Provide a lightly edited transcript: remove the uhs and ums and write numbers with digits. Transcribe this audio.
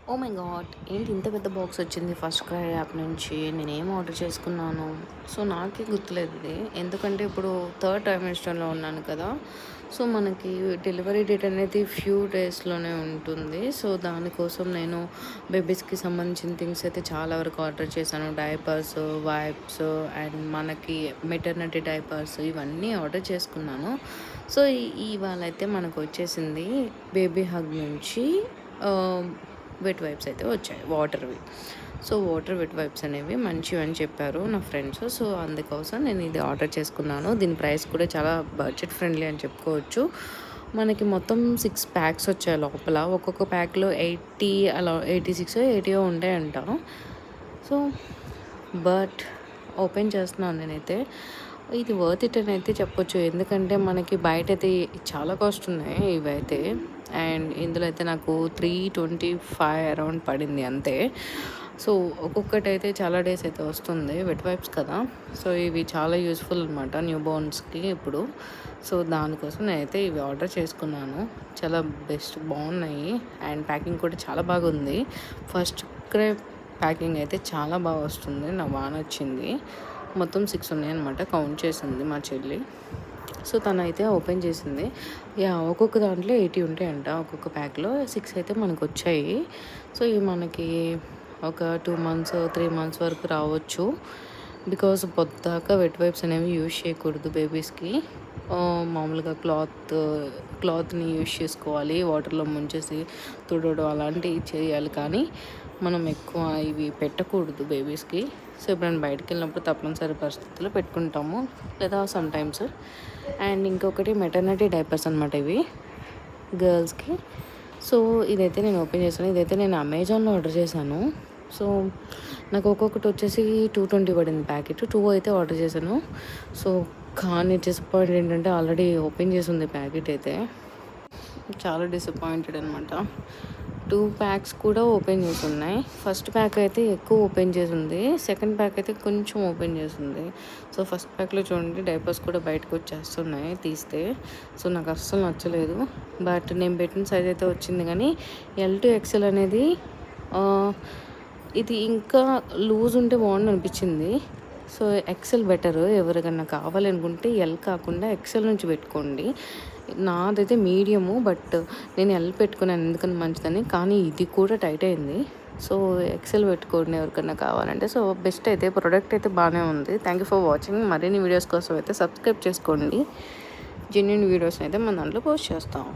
Oh my God! ఏంటి ఇంత పెద్ద బాక్స్ వచ్చింది ఫస్ట్ క్రై యాప్ నుంచి. నేనేం ఆర్డర్ చేసుకున్నాను? సో, నాకే గుర్తులేదు ఇది. ఎందుకంటే ఇప్పుడు థర్డ్ ట్రైమెస్టర్‌లో ఉన్నాను కదా! సో, మనకి డెలివరీ డేట్ అనేది ఫ్యూ డేస్‌లోనే ఉంటుంది. సో, దానికోసం నేను బేబీస్‌కి సంబంధించిన థింగ్స్ అయితే చాలా వరకు ఆర్డర్ చేశాను. డైపర్స్, వైప్స్ అండ్ మనకి మెటర్నిటీ డైపర్స్ ఇవన్నీ ఆర్డర్ చేసుకున్నాను. సో, ఇవాళైతే మనకొచ్చేసింది బేబీ హగ్ నుంచి వెట్ వైప్స్ అయితే వచ్చాయి వాటర్వి. సో, వాటర్ వెట్ వైప్స్ అనేవి మంచివని చెప్పారు నా ఫ్రెండ్స్. సో, అందుకోసం నేను ఇది ఆర్డర్ చేసుకున్నాను. దీని ప్రైస్ కూడా చాలా బడ్జెట్ ఫ్రెండ్లీ అని చెప్పుకోవచ్చు. మనకి మొత్తం 6 ప్యాక్స్ వచ్చాయి లోపల. ఒక్కొక్క ప్యాక్‌లో 80 అలా 86 80 ఉంటాయంట. సో, బట్ ఓపెన్ చేస్తున్నాను నేనైతే. ఇది వర్త్ ఇట్ అని అయితే చెప్పొచ్చు. ఎందుకంటే మనకి బయటైతే చాలా కాస్ట్ ఉన్నాయి ఇవైతే. అండ్ ఇందులో అయితే నాకు 325 అరౌండ్ పడింది అంతే. సో, ఒక్కొక్కటైతే చాలా డేస్ అయితే వస్తుంది. వెట్ వైప్స్ కదా! సో, ఇవి చాలా యూజ్‌ఫుల్ అనమాట న్యూ బోర్న్స్‌కి ఇప్పుడు. సో, దానికోసం నేనైతే ఇవి ఆర్డర్ చేసుకున్నాను. చాలా బాగున్నాయి. అండ్ ప్యాకింగ్ కూడా చాలా బాగుంది. ఫస్ట్ క్రై ప్యాకింగ్ అయితే చాలా బాగా వస్తుంది. నాకు బాగా నచ్చింది. మొత్తం 6 ఉన్నాయన్నమాట. కౌంట్ చేసింది మా చెల్లి. సో, తనైతే ఓపెన్ చేసింది. ఒక్కొక్క దాంట్లో 80 ఉంటాయంట. ఒక్కొక్క ప్యాక్‌లో 6 అయితే మనకొచ్చాయి. సో, ఇవి మనకి ఒక 2 మంత్స్, 3 మంత్స్ వరకు రావచ్చు. బికాజ్ పొద్దాక వెట్ వైప్స్ అనేవి యూజ్ చేయకూడదు బేబీస్‌కి. మామూలుగా క్లాత్‌ని యూజ్ చేసుకోవాలి. వాటర్‌లో ముంచేసి తుడవడం అలాంటివి చేయాలి. కానీ మనం ఎక్కువ ఇవి పెట్టకూడదు బేబీస్‌కి. సో, ఎప్పుడైనా బయటికెళ్ళినప్పుడు తప్పనిసరి పరిస్థితుల్లో పెట్టుకుంటాము. లేదా సమ్‌టైమ్స్. అండ్ ఇంకొకటి మెటర్నిటీ డైపర్స్ అనమాట ఇవి గర్ల్స్‌కి. సో, ఇదైతే నేను ఓపెన్ చేశాను. ఇదైతే నేను అమెజాన్‌లో ఆర్డర్ చేశాను. సో, నాకు ఒక్కొక్కటి వచ్చేసి 220 పడింది ప్యాకెట్. 2 అయితే ఆర్డర్ చేశాను. సో, కానీ డిసప్పాయింట్ ఏంటంటే ఆల్రెడీ ఓపెన్ చేసి ఉంది ప్యాకెట్ అయితే. చాలా డిసప్పాయింటెడ్ అనమాట. 2 ప్యాక్స్ కూడా ఓపెన్ చేసి ఉన్నాయి. ఫస్ట్ ప్యాక్ అయితే ఎక్కువ ఓపెన్ చేసి ఉంది. సెకండ్ ప్యాక్ అయితే కొంచెం ఓపెన్ చేసి ఉంది. సో, ఫస్ట్ ప్యాక్‌లో చూడండి డైపర్స్ కూడా బయటకు వచ్చేస్తున్నాయి తీస్తే. సో, నాకు అస్సలు నచ్చలేదు. బట్ నేను పెట్టిన సైజ్ అయితే వచ్చింది కానీ ఎల్ టు ఎక్సెల్ అనేది ఇది ఇంకా లూజ్ ఉంటే బాగుండు అనిపించింది. So, excel better. ఎవరికన్నా కావాలనుకుంటే ఎల్ కాకుండా ఎక్సెల్ నుంచి పెట్టుకోండి. నాదైతే మీడియము. బట్ నేను ఎల్ పెట్టుకున్నాను ఎందుకని మంచిదని. కానీ ఇది కూడా టైట్ అయింది. సో, ఎక్సెల్ పెట్టుకోండి ఎవరికన్నా కావాలంటే. సో, బెస్ట్ అయితే ప్రోడక్ట్ అయితే బాగానే ఉంది. Thank you for watching. మరిన్ని వీడియోస్ కోసం అయితే సబ్స్క్రైబ్ చేసుకోండి. జెన్యూన్ వీడియోస్ అయితే మన దాంట్లో పోస్ట్ చేస్తాం.